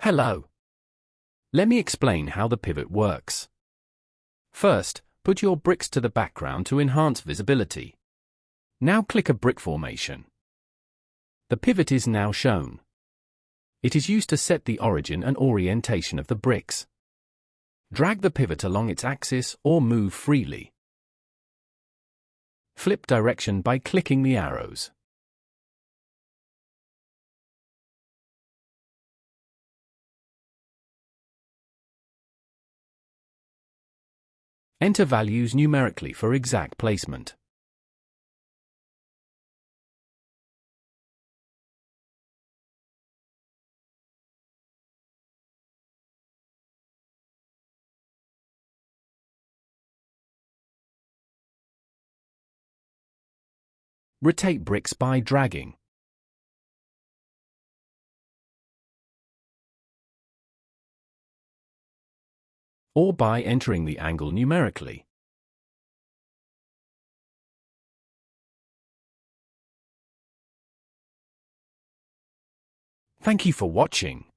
Hello. Let me explain how the pivot works. First, put your bricks to the background to enhance visibility. Now click a brick formation. The pivot is now shown. It is used to set the origin and orientation of the bricks. Drag the pivot along its axis or move freely. Flip direction by clicking the arrows. Enter values numerically for exact placement. Rotate bricks by dragging. Or by entering the angle numerically. Thank you for watching.